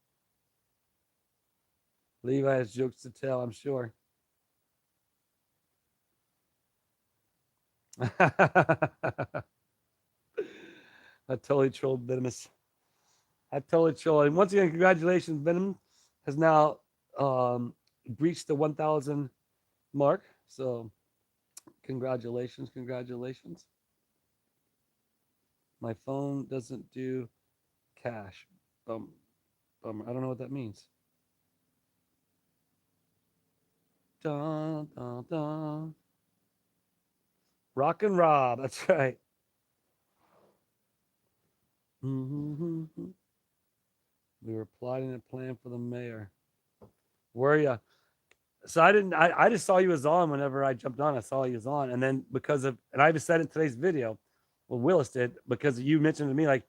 Levi has jokes to tell, I'm sure. I totally trolled Venomous. I totally trolled. And once again, congratulations. Venom has now breached the 1,000 mark. So congratulations. My phone doesn't do cash. Bummer. I don't know what that means. Dun, dun, dun. Rock and Rob. That's right. Mm-hmm. We were plotting a plan for the mayor. Were you? So I just saw you was on whenever I jumped on. I saw you was on. And then and I even said in today's video, well, Willis did, because you mentioned to me, like,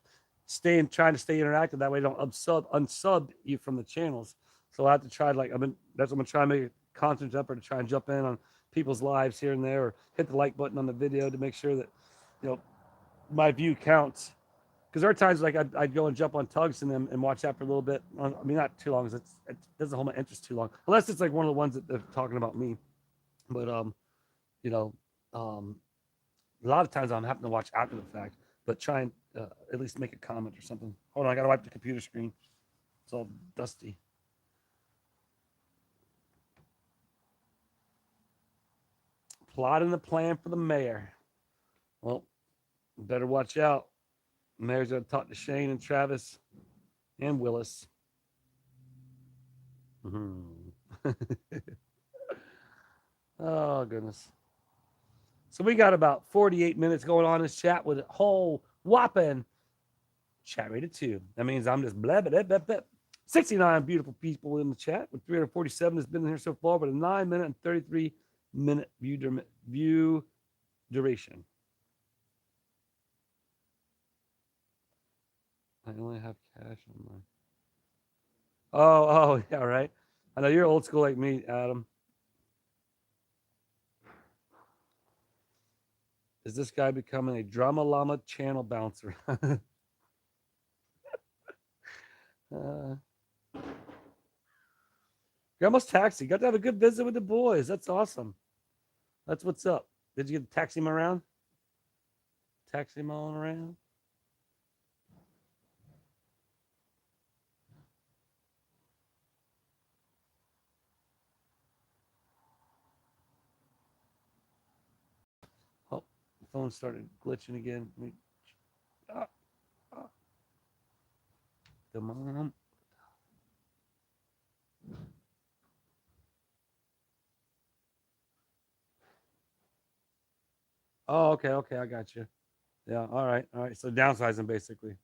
trying to stay interactive. That way I don't unsub you from the channels. So I have to try, like, that's what I'm going to try to make a constant effort to try and jump in on people's lives here and there, or hit the like button on the video to make sure that, my view counts. Because there are times like I'd go and jump on Tugs and watch that for a little bit. I mean, not too long. It doesn't hold my interest too long, unless it's like one of the ones that they're talking about me. But you know, um, a lot of times I'm having to watch after the fact, but try and at least make a comment or something. Hold on, I gotta wipe the computer screen. It's all dusty. Plotting the plan for the mayor. Well, better watch out. The mayor's gonna talk to Shane and Travis and Willis. Mm-hmm. Oh, goodness. So we got about 48 minutes going on in this chat with a whole whopping chat rate of 2. That means I'm just blah, blah, blah, blah. 69 beautiful people in the chat, with 347 has been here so far, but a 9-minute and 33-minute view duration. I only have cash on my. Oh, yeah, right. I know you're old school like me, Adam. Is this guy becoming a drama llama channel bouncer? Grandma's taxi. Got to have a good visit with the boys. That's awesome. That's what's up. Did you get to taxi him around? Taxi him on around? Oh, the phone started glitching again. Come on. Oh, okay, I got you. Yeah, all right. So downsizing basically.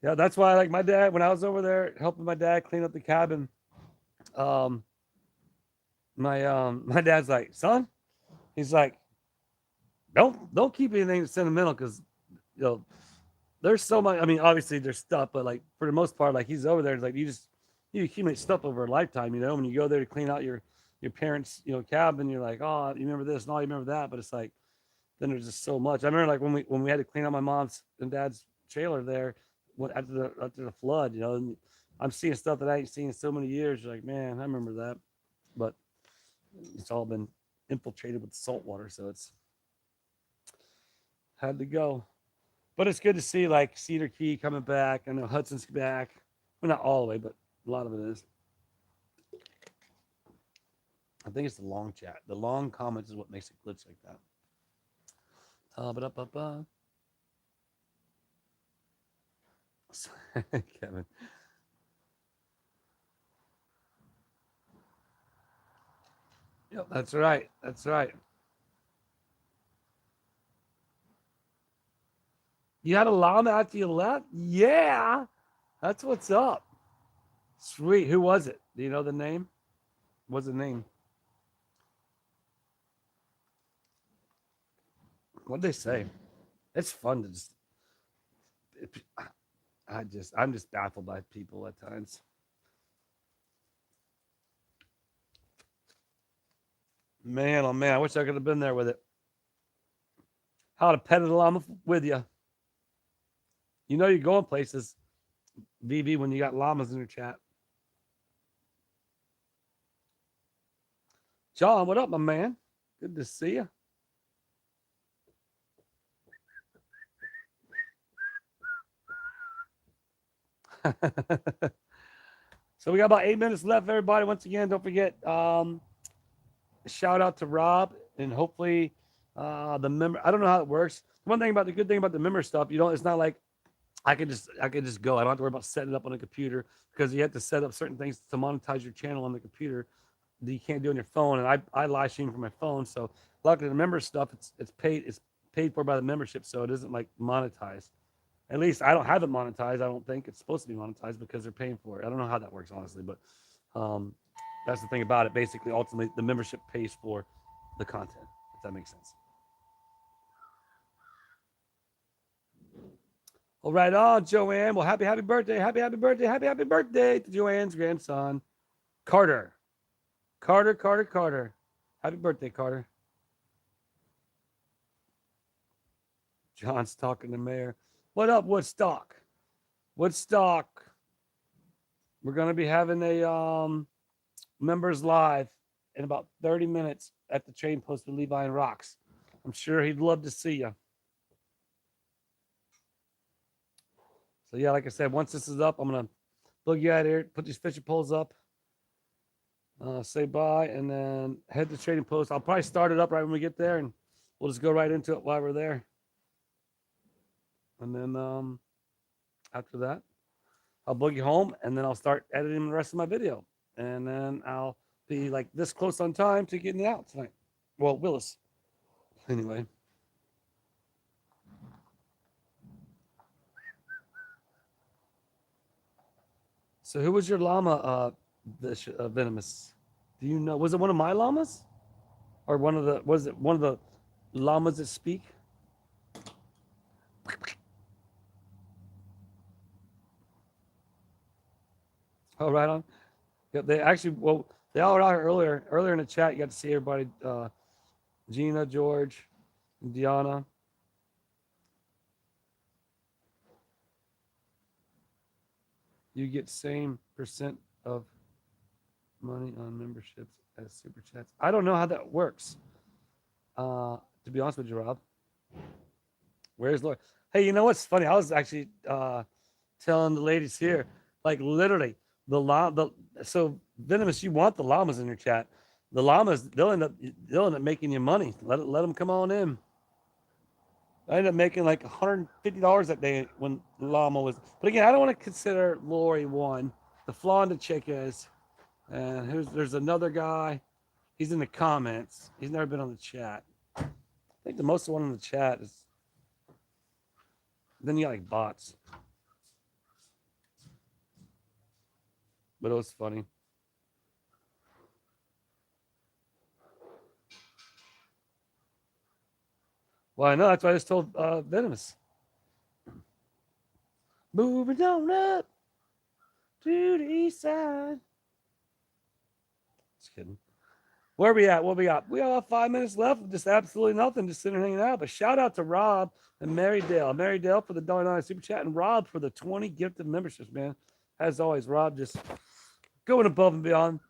Yeah, that's why, like, my dad, when I was over there helping my dad clean up the cabin, um, my dad's like, son, he's like, don't keep anything sentimental, because you know there's so much. I mean, obviously there's stuff, but like for the most part, like, he's over there, it's like you accumulate stuff over a lifetime. When you go there to clean out your parents' cabin, you're like, oh, you remember this and all, you remember that, but it's like, then there's just so much. I remember like when we had to clean out my mom's and dad's trailer there after the flood, you know, and I'm seeing stuff that I ain't seen in so many years. You're like, man, I remember that, but it's all been infiltrated with salt water, so it's had to go. But it's good to see like Cedar Key coming back. I know Hudson's back. Well, not all the way, but a lot of it is. I think it's the long chat. The long comments is what makes it glitch like that. Ba-da-ba-ba. Kevin. Yep, that's right. That's right. You had a llama after you left? Yeah. That's what's up. Sweet. Who was it? Do you know the name? What's the name? What'd they say? It's fun to just. I'm just baffled by people at times. Man, oh man, I wish I could have been there with it. How to pet a llama with you. You know you're going places, VV, when you got llamas in your chat. John, what up, my man? Good to see you. So we got about 8 minutes left, everybody. Once again, don't forget, shout out to Rob, and hopefully the member. I don't know how it works. The good thing about the member stuff, you know, it's not like I could just go. I don't have to worry about setting it up on a computer, because you have to set up certain things to monetize your channel on the computer that you can't do on your phone. And I live stream from my phone, so luckily the member stuff it's paid for by the membership, so it isn't like monetized. At least I don't have it monetized. I don't think it's supposed to be monetized because they're paying for it. I don't know how that works, honestly, but that's the thing about it. Basically, ultimately, the membership pays for the content, if that makes sense. All right, on, Joanne. Well, happy birthday. Happy birthday to Joanne's grandson, Carter. Carter. Happy birthday, Carter. John's talking to Mayor. What up, Woodstock? Woodstock. We're gonna be having a members live in about 30 minutes at the train post with Levi and Rocks. I'm sure he'd love to see you. So yeah, like I said, once this is up, I'm gonna boogie you out here, put these fishing poles up, say bye, and then head to trading post. I'll probably start it up right when we get there, and we'll just go right into it while we're there. And then after that, I'll boogie home, and then I'll start editing the rest of my video, and then I'll be like this close on time to getting it out tonight. Well, Willis. Anyway. So who was your llama, Venomous? Do you know? Was it one of my llamas? Or was it one of the llamas that speak? Oh, right on. Yeah, they actually, well, they all were out here earlier in the chat. You got to see everybody, Gina, George, and Deanna. You get same percent of money on memberships as super chats. I don't know how that works. To be honest with you, Rob. Where's Laura? Hey, you know what's funny? I was actually telling the ladies here, like literally, so Venomous, you want the llamas in your chat. The llamas, they'll end up making you money. Let them come on in. I ended up making like $150 that day when llama was. But again, I don't want to consider Lori one. The Flonda chick is, and there's another guy. He's in the comments. He's never been on the chat. I think the most one in the chat is. Then you got like bots. But it was funny. Well, I know. That's why I just told Venomous. Moving on up to the east side. Just kidding. Where we at? What we got? We have 5 minutes left. Just absolutely nothing. Just sitting hanging out. But shout out to Rob and Mary Dale. Mary Dale for the $1 super chat and Rob for the 20 gifted memberships, man. As always, Rob just going above and beyond,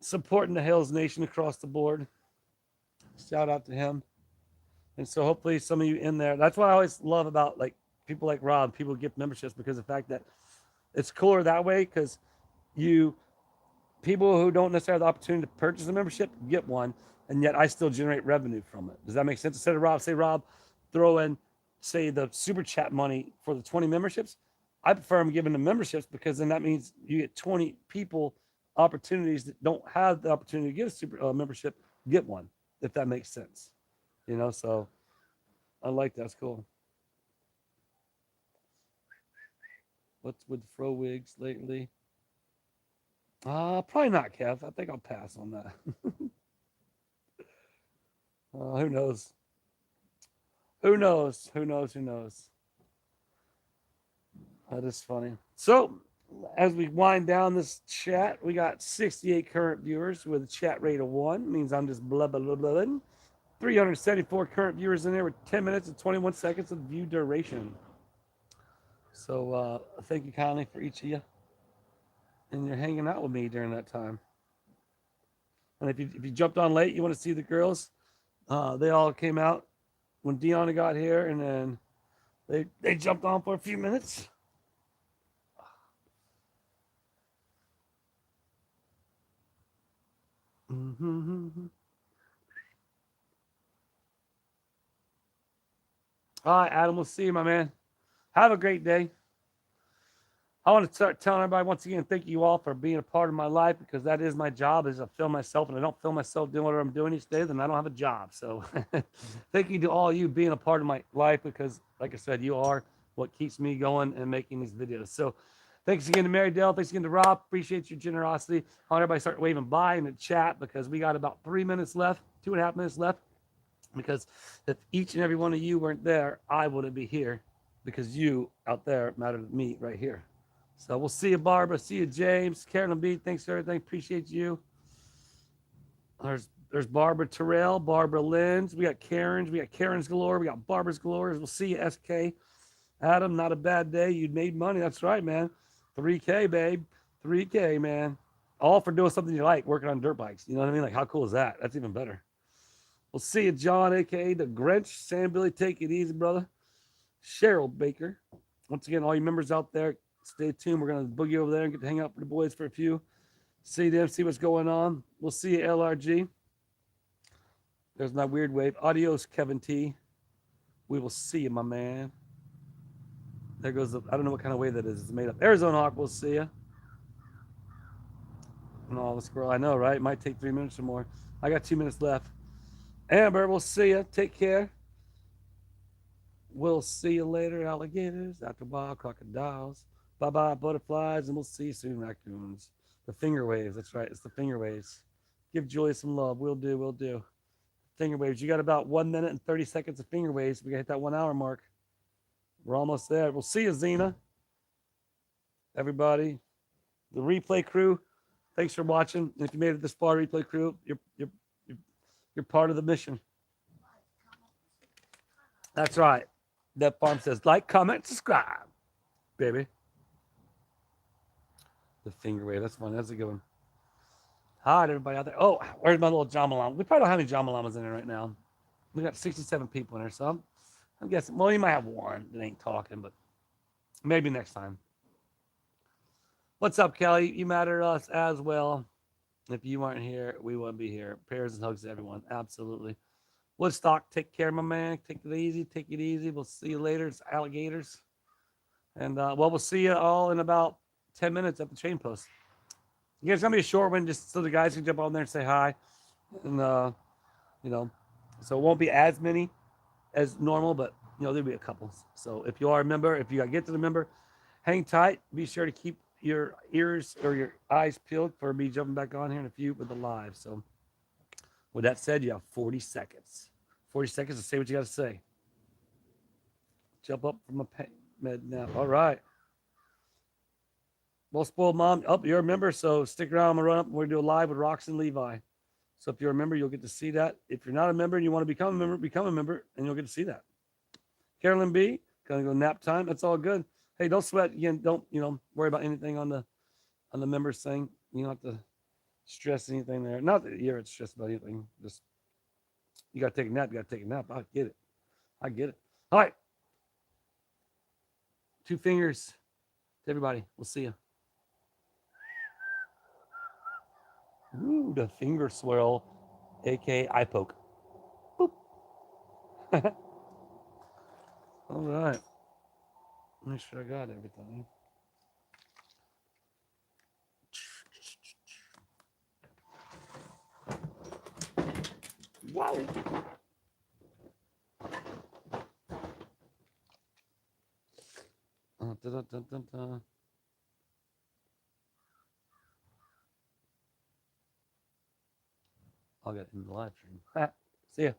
supporting the Hales Nation across the board. Shout out to him. And so hopefully some of you in there. That's what I always love about like people like Rob, people who gift memberships, because of the fact that it's cooler that way, because you people who don't necessarily have the opportunity to purchase a membership get one, and yet I still generate revenue from it. Does that make sense? Instead of Rob, throw in, say, the super chat money for the 20 memberships. I prefer them giving the memberships, because then that means you get 20 people opportunities that don't have the opportunity to get a super membership, get one, if that makes sense. You know, so I like that. That's cool. What's with fro wigs lately? Probably not, Kev. I think I'll pass on that. Who knows? Who knows? Who knows? Who knows? That is funny. So, as we wind down this chat, we got 68 current viewers with a chat rate of 1. It means I'm just blah, blah, blah, blah. 374 current viewers in there with 10 minutes and 21 seconds of view duration. So, thank you kindly for each of you. And you're hanging out with me during that time. And if you jumped on late, you want to see the girls, they all came out when Deanna got here, and then they jumped on for a few minutes. Mm-hmm. All right, Adam, we'll see you, my man. Have a great day. I want to start telling everybody once again, thank you all for being a part of my life, because that is my job, is I film myself, and I don't film myself doing whatever I'm doing each day, then I don't have a job. So thank you to all you being a part of my life, because like I said, you are what keeps me going and making these videos. So thanks again to Mary Dale. Thanks again to Rob. Appreciate your generosity. I want everybody to start waving bye in the chat, because we got about 3 minutes left, 2.5 minutes left, because if each and every one of you weren't there, I wouldn't be here, because you out there matter to me right here. So we'll see you, Barbara. See you, James. Carolyn B, thanks for everything. Appreciate you. There's Barbara Terrell, Barbara Lenz. We got Karen's. We got Karen's galore. We got Barbara's galore. We'll see you, SK. Adam, not a bad day. You made money. That's right, man. 3K, babe. 3K, man. All for doing something you like, working on dirt bikes. You know what I mean? Like, how cool is that? That's even better. We'll see you, John, a.k.a. The Grinch. Sam Billy, take it easy, brother. Cheryl Baker. Once again, all you members out there, stay tuned. We're going to boogie over there and get to hang out with the boys for a few. See them, see what's going on. We'll see you, LRG. There's my weird wave. Adios, Kevin T. We will see you, my man. There goes the, I don't know what kind of wave that is. It's made up. Arizona Hawk, we'll see you. No, the squirrel. I know, right? It might take 3 minutes or more. I got 2 minutes left. Amber, we'll see you. Take care. We'll see you later, alligators. After a while, crocodiles. Bye-bye, butterflies, and we'll see you soon, raccoons. The finger waves, that's right, it's the finger waves. Give Julia some love, we'll do. Finger waves, you got about 1 minute and 30 seconds of finger waves. We got to hit that 1 hour mark. We're almost there. We'll see you, Zena. Everybody, the replay crew, thanks for watching. If you made it this far, replay crew, you're part of the mission. That's right. That farm says like, comment, subscribe, baby. The finger wave. That's fun. That's a good one. Hi, everybody out there. Oh, where's my little John Malama? We probably don't have any John Malamas in there right now. We got 67 people in there, so I'm guessing. Well, you might have one that ain't talking, but maybe next time. What's up, Kelly? You matter to us as well. If you weren't here, we wouldn't be here. Prayers and hugs to everyone. Absolutely. Woodstock, take care, my man. Take it easy. Take it easy. We'll see you later. It's alligators. And, well, we'll see you all in about 10 minutes at the chain post. You guys, gonna be a short one, just so the guys can jump on there and say hi, and you know, so it won't be as many as normal, but you know, there'll be a couple. So if you are a member, if you gotta get to the member, hang tight. Be sure to keep your ears or your eyes peeled for me jumping back on here in a few with the live. So with that said, you have 40 seconds. 40 seconds to say what you got to say. Jump up from a med now. All right. Well, spoiled mom. Oh, you're a member, so stick around. I'm gonna run up and we're gonna do a live with Rox and Levi. So if you're a member, you'll get to see that. If you're not a member and you want to become a member, and you'll get to see that. Carolyn B, gonna go nap time. That's all good. Hey, don't sweat again. Don't worry about anything on the members thing. You don't have to stress anything there. Not that you're stressed about anything. Just you gotta take a nap. You gotta take a nap. I get it. I get it. All right. 2 fingers to everybody. We'll see you. Ooh, the finger swirl, aka eye poke. Boop. All right. Make sure I got everything. Wow. I'll get in the live stream. See ya.